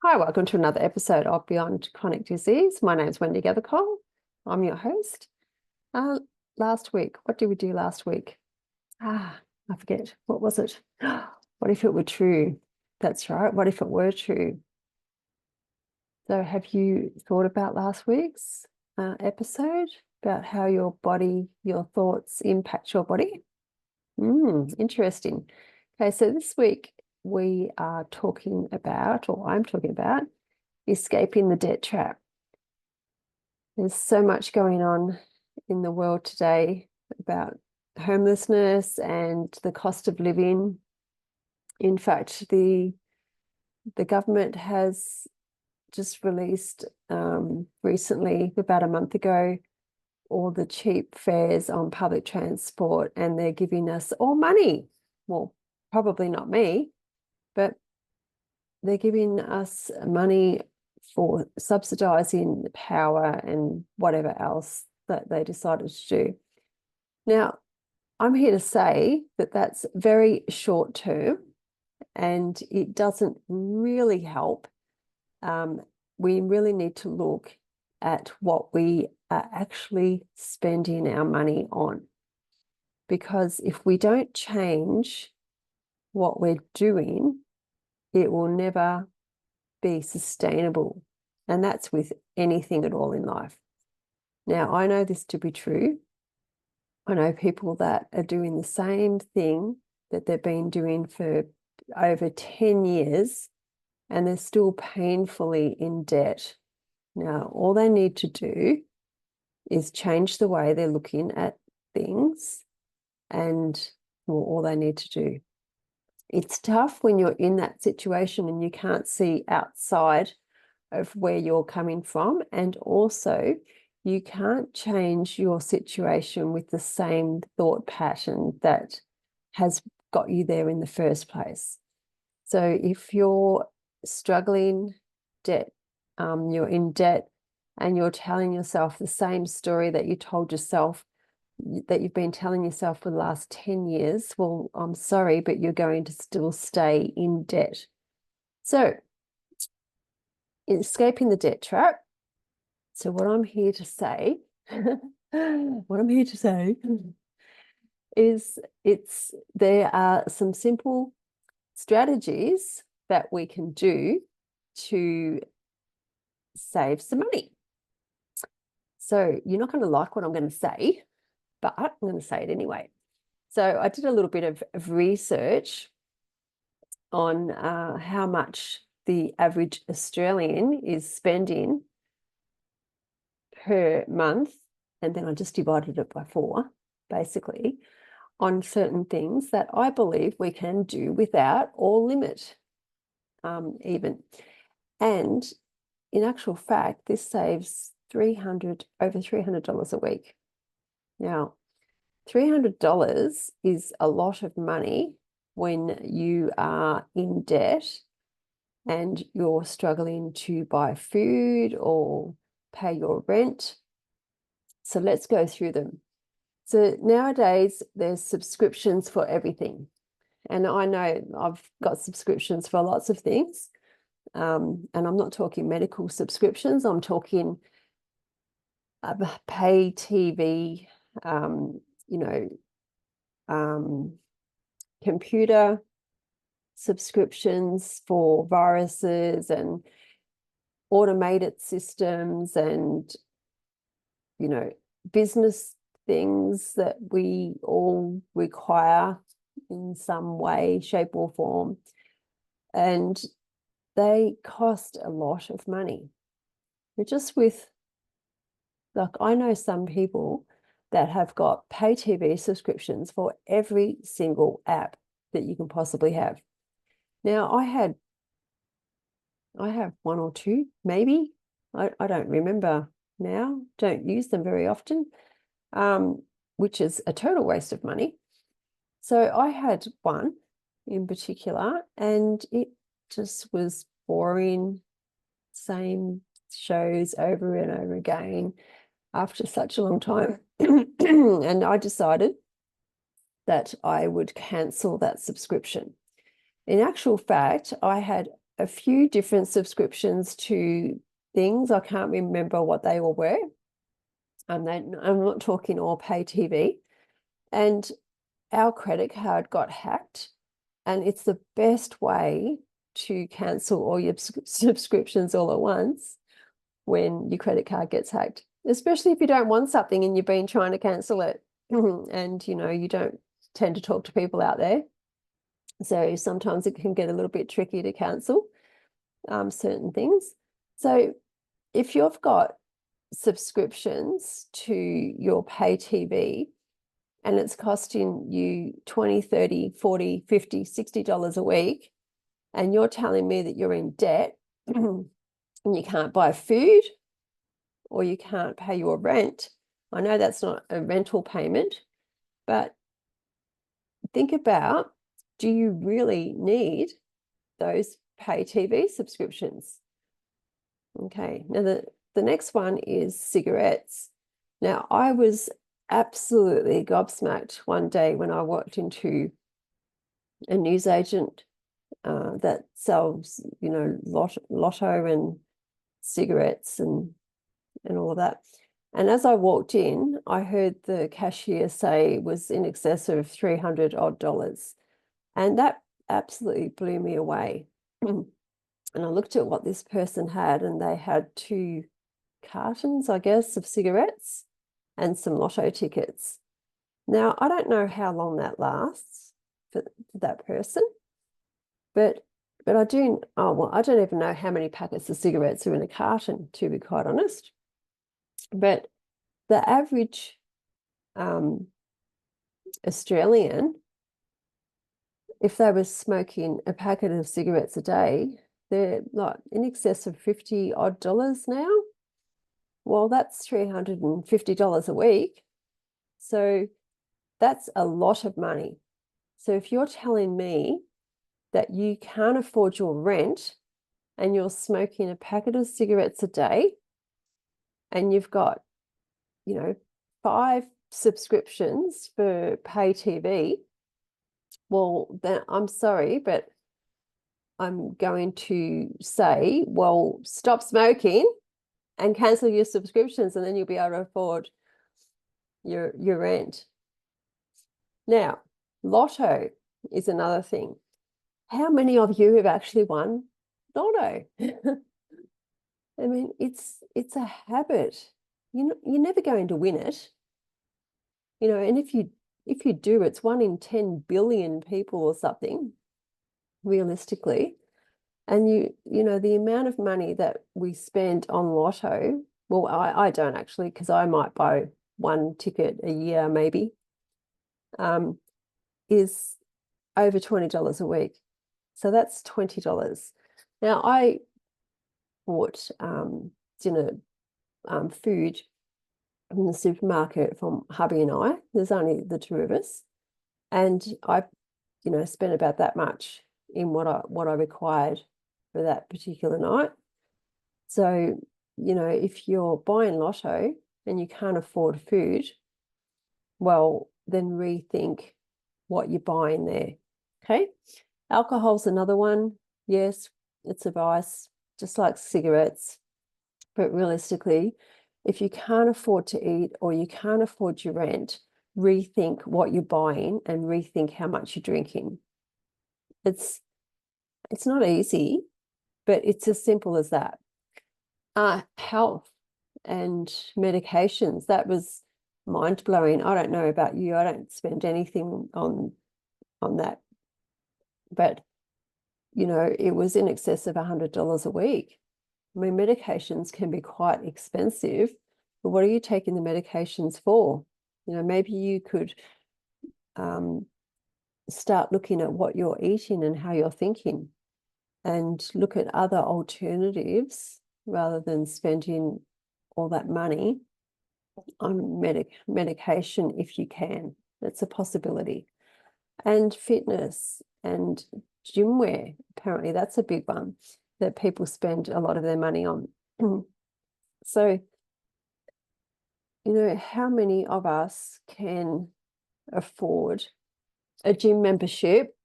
Hi, welcome to another episode of Beyond Chronic Disease. My name is Wendy Gathercole. I'm your host. Last week, what did we do last week? I forget. What was it? What if it were true? That's right. What if it were true? So have you thought about last week's episode about how your body, your thoughts impact your body? Interesting. Okay, so this week we are talking about, or I'm talking about, escaping the debt trap. There's so much going on in the world today about homelessness and the cost of living. In fact, the government has just released recently, about a month ago, all the cheap fares on public transport, and they're giving us all money. Well, probably not me, but they're giving us money for subsidizing the power and whatever else that they decided to do. Now, I'm here to say that that's very short term and it doesn't really help. We really need to look at what we are actually spending our money on. Because if we don't change what we're doing, it will never be sustainable. And that's with anything at all in life. Now, I know this to be true. I know people that are doing the same thing that they've been doing for over 10 years, and they're still painfully in debt. Now, all they need to do is change the way they're looking at things, and all they need to do. It's tough when you're in that situation and you can't see outside of where you're coming from, and also you can't change your situation with the same thought pattern that has got you there in the first place. So if you're struggling you're in debt, and you're telling yourself the same story that you told yourself, that you've been telling yourself for the last 10 years, well, I'm sorry, but you're going to still stay in debt. So escaping the debt trap. So what I'm here to say, is there are some simple strategies that we can do to save some money. So you're not going to like what I'm going to say, but I'm going to say it anyway. So I did a little bit of research on how much the average Australian is spending per month, and then I just divided it by 4, basically, on certain things that I believe we can do without or limit even. And in actual fact, this saves over $300 a week. Now, $300 is a lot of money when you are in debt and you're struggling to buy food or pay your rent. So let's go through them. So nowadays, there's subscriptions for everything. And I know I've got subscriptions for lots of things. And I'm not talking medical subscriptions. I'm talking pay TV, computer subscriptions for viruses and automated systems and, business things that we all require in some way, shape, or form. And they cost a lot of money. But just with, like, I know some people that have got pay TV subscriptions for every single app that you can possibly have. Now, I have 1 or 2, maybe. I don't remember now. Don't use them very often, which is a total waste of money. So I had one in particular, and it just was boring, same shows over and over again after such a long time. And I decided that I would cancel that subscription. In actual fact, I had a few different subscriptions to things. I can't remember what they all were. I'm not talking all pay TV. And our credit card got hacked, and it's the best way to cancel all your subscriptions all at once when your credit card gets hacked, especially if you don't want something and you've been trying to cancel it and you don't tend to talk to people out there. So sometimes it can get a little bit tricky to cancel certain things. So if you've got subscriptions to your pay TV and it's costing you $20, $30, $40, $50, $60 a week, and you're telling me that you're in debt and you can't buy food or you can't pay your rent. I know that's not a rental payment, but think about, do you really need those pay TV subscriptions? Okay, now the next one is cigarettes. Now, I was absolutely gobsmacked one day when I walked into a newsagent that sells, lotto and cigarettes and all of that. And as I walked in, I heard the cashier say it was in excess of $300 odd. And that absolutely blew me away. And I looked at what this person had, and they had 2 cartons, I guess, of cigarettes and some lotto tickets. Now, I don't know how long that lasts for that person, but I do, I don't even know how many packets of cigarettes are in a carton, to be quite honest. But the average Australian, if they were smoking a packet of cigarettes a day, they're like in excess of $50 odd now. Well, that's $350 a week. So that's a lot of money. So if you're telling me that you can't afford your rent and you're smoking a packet of cigarettes a day and you've got, 5 subscriptions for pay TV, well, then I'm sorry, but I'm going to say, well, stop smoking and cancel your subscriptions, and then you'll be able to afford your rent. Now, lotto is another thing. How many of you have actually won lotto? I mean, it's a habit. You're never going to win it. And if you do, it's 1 in 10 billion people or something, realistically. And the amount of money that we spend on lotto, well, I don't actually, because I might buy 1 ticket a year maybe, is over $20 a week. So that's $20. Now, I bought dinner food from the supermarket from hubby and I. There's only the 2 of us. And I, spent about that much in what I required for that particular night. So, if you're buying lotto and you can't afford food, well, then rethink what you're buying there. Okay. Alcohol's another one. Yes, it's a vice, just like cigarettes. But realistically, if you can't afford to eat or you can't afford your rent, rethink what you're buying and rethink how much you're drinking. It's not easy, but it's as simple as that. Health and medications, that was mind-blowing. I don't know about you. I don't spend anything on that. But, it was in excess of $100 a week. I mean, medications can be quite expensive, but what are you taking the medications for? Maybe you could start looking at what you're eating and how you're thinking and look at other alternatives rather than spending all that money on medication if you can. That's a possibility. And fitness and gym wear, apparently that's a big one that people spend a lot of their money on. So, how many of us can afford a gym membership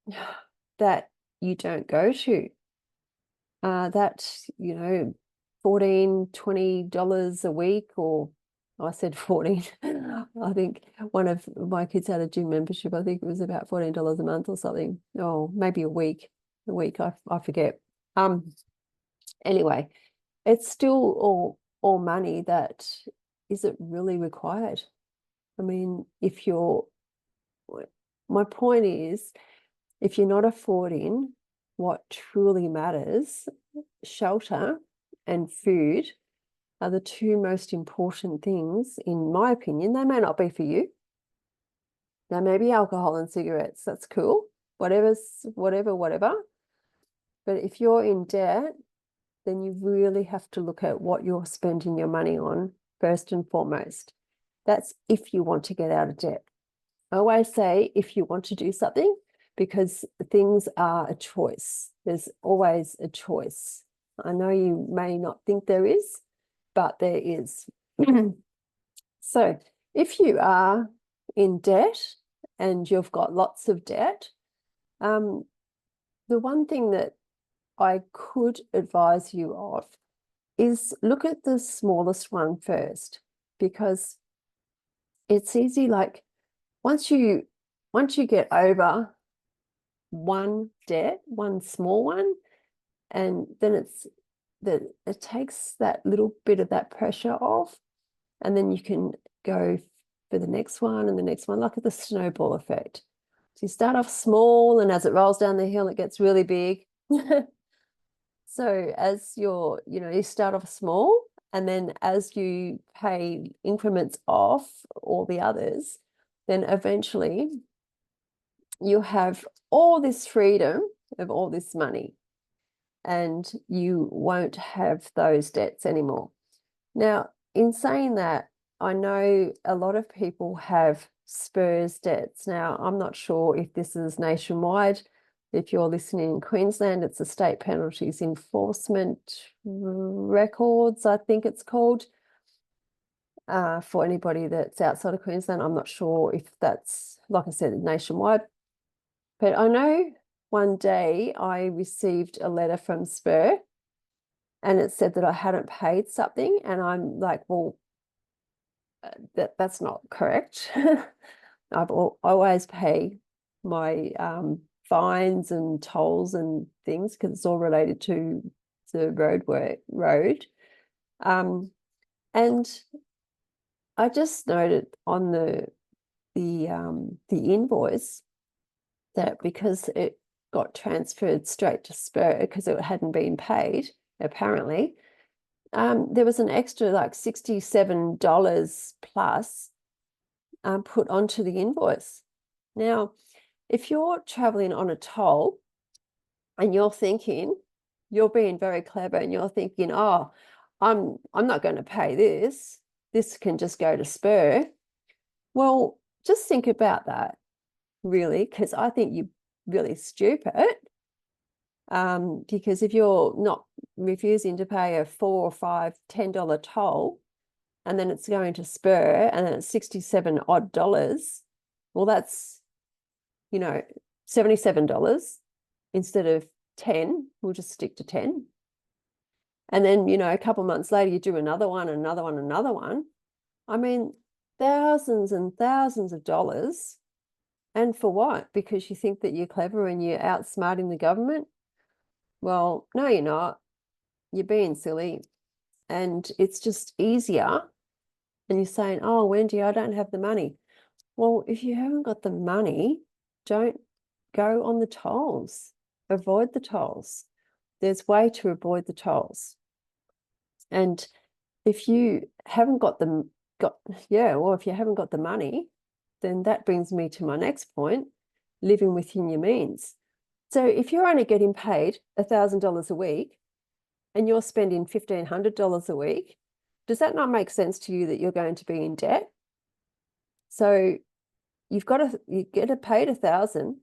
that you don't go to? that, you know, $14, $20 a week, or I said 14. I think one of my kids had a gym membership. I think it was about $14 a month or something. Oh, maybe a week. I forget. Anyway, it's still all money that isn't really required. I mean, my point is, if you're not affording what truly matters, shelter and food are the two most important things, in my opinion. They may not be for you. Now, maybe alcohol and cigarettes, that's cool. Whatever. But if you're in debt, then you really have to look at what you're spending your money on first and foremost. That's if you want to get out of debt. I always say if you want to do something, because things are a choice. There's always a choice. I know you may not think there is, but there is. So if you are in debt and you've got lots of debt, the one thing that I could advise you of is look at the smallest one first, because it's easy. Like once you get over one debt, one small one, and then it takes that little bit of that pressure off, and then you can go for the next one and the next one, like the snowball effect. So you start off small, and as it rolls down the hill, it gets really big. So as you start off small, and then as you pay increments off all the others, then eventually you have all this freedom of all this money, and you won't have those debts anymore. Now, in saying that, I know a lot of people have spurs debts. Now, I'm not sure if this is nationwide. If you're listening in Queensland, it's the State Penalties Enforcement Records, I think it's called. For anybody that's outside of Queensland, I'm not sure if that's, like I said, nationwide. But I know one day I received a letter from Spur, and it said that I hadn't paid something, and I'm like, well, that's not correct. I always pay my fines and tolls and things, because it's all related to the road. And I just noted on the invoice that because it got transferred straight to Spur because it hadn't been paid, apparently, there was an extra like $67 plus put onto the invoice. Now, if you're traveling on a toll and you're being very clever, and you're thinking, oh, I'm not going to pay this. This can just go to Spur. Well, just think about that, really, because I think you're really stupid. Because if you're not refusing to pay a $4 or $5, $10 toll, and then it's going to Spur, and then it's 67 odd dollars, well, that's, $77 instead of 10. We'll just stick to 10. And then, a couple of months later, you do another one, another one, another one. I mean, thousands and thousands of dollars. And for what? Because you think that you're clever and you're outsmarting the government? Well, no, you're not. You're being silly. And it's just easier. And you're saying, oh, Wendy, I don't have the money. Well, if you haven't got the money, don't go on the tolls. Avoid the tolls. There's way to avoid the tolls. And if you haven't got if you haven't got the money, then that brings me to my next point, living within your means. So if you're only getting paid $1,000 a week and you're spending $1,500 a week, does that not make sense to you that you're going to be in debt? So you get paid 1,000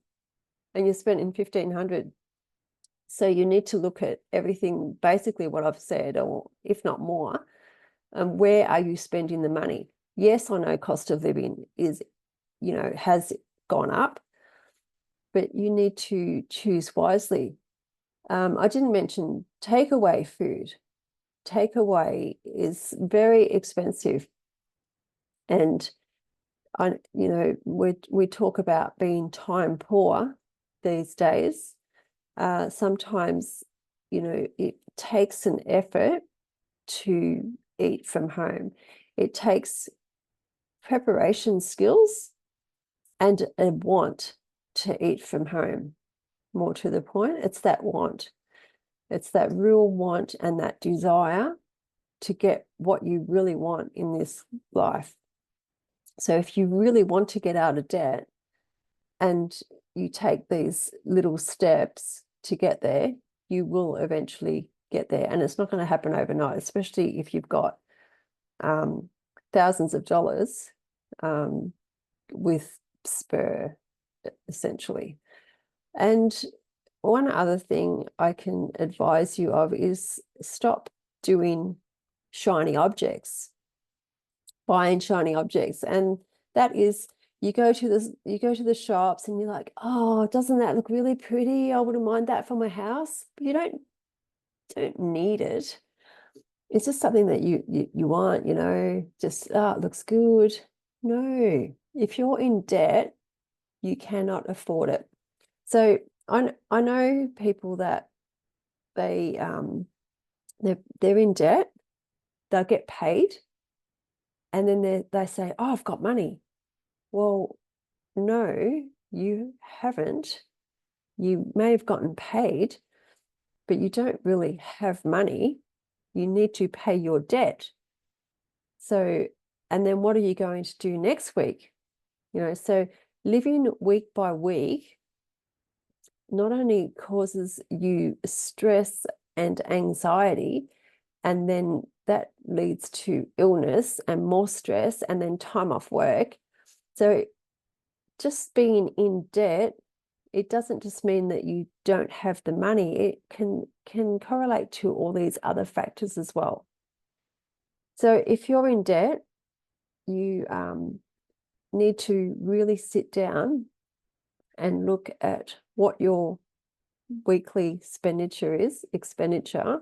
and you're spending 1,500. So you need to look at everything, basically what I've said, or if not more. Where are you spending the money? Yes, I know cost of living has gone up, but you need to choose wisely. I didn't mention takeaway food. Takeaway is very expensive. And we talk about being time poor these days. Sometimes, it takes an effort to eat from home. It takes preparation skills and a want to eat from home. More to the point, it's that want. It's that real want and that desire to get what you really want in this life. So if you really want to get out of debt and you take these little steps to get there, you will eventually get there. And it's not going to happen overnight, especially if you've got thousands of dollars with spur, essentially. And one other thing I can advise you of is stop doing shiny objects, buying shiny objects. And that is, you go to the shops and you're like, oh, doesn't that look really pretty? I wouldn't mind that for my house. But you don't need it. It's just something that you want, just, it looks good. No, if you're in debt, you cannot afford it. So I know people that they're in debt, they'll get paid, and then they say, oh, I've got money. Well, no, you haven't. You may have gotten paid, but you don't really have money. You need to pay your debt. So, and then what are you going to do next week? So living week by week not only causes you stress and anxiety, and then that leads to illness and more stress and then time off work. So just being in debt, it doesn't just mean that you don't have the money. It can correlate to all these other factors as well. So if you're in debt, you need to really sit down and look at what your weekly expenditure,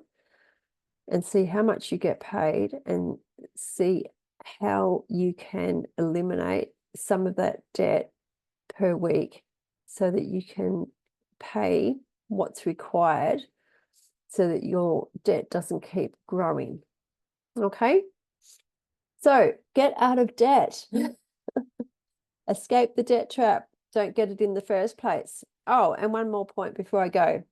and see how much you get paid and see how you can eliminate some of that debt per week so that you can pay what's required so that your debt doesn't keep growing. Okay? So get out of debt. Escape the debt trap. Don't get it in the first place. Oh, and one more point before I go.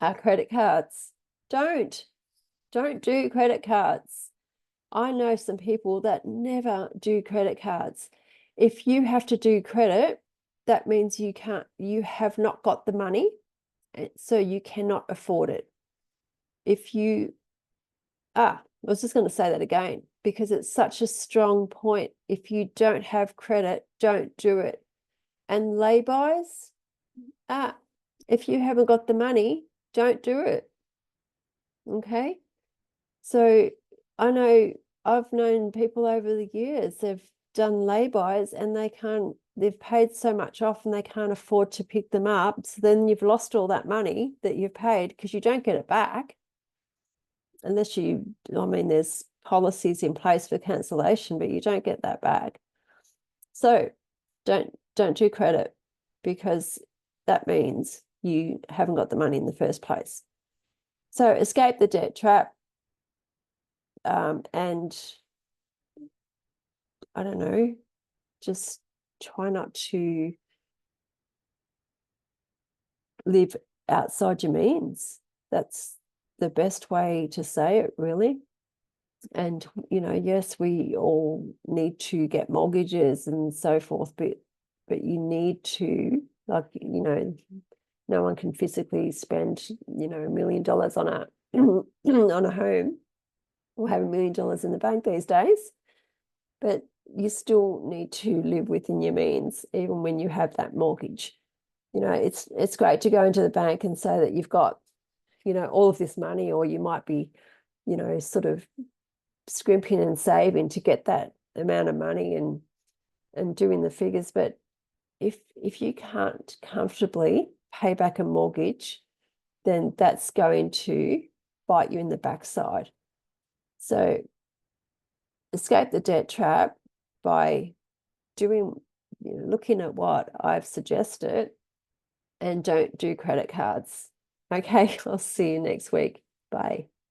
Our credit cards. Don't do credit cards. I know some people that never do credit cards. If you have to do credit, that means you have not got the money, so you cannot afford it. I was just going to say that again because it's such a strong point. If you don't have credit, don't do it. And lay-bys, if you haven't got the money, don't do it. Okay? So I know I've known people over the years, they've done lay-bys and they've paid so much off and they can't afford to pick them up. So then you've lost all that money that you've paid because you don't get it back. Unless there's policies in place for cancellation, but you don't get that back. So don't do credit because that means you haven't got the money in the first place. So escape the debt trap. And I don't know, just try not to live outside your means. That's the best way to say it, really. And, yes, we all need to get mortgages and so forth, but you need to, no one can physically spend, $1 million on a on a home or have $1 million in the bank these days. But you still need to live within your means, even when you have that mortgage. It's great to go into the bank and say that you've got, all of this money, or you might be, sort of scrimping and saving to get that amount of money and doing the figures. But if you can't comfortably pay back a mortgage, then that's going to bite you in the backside. So escape the debt trap by looking at what I've suggested, and don't do credit cards. Okay, I'll see you next week. Bye.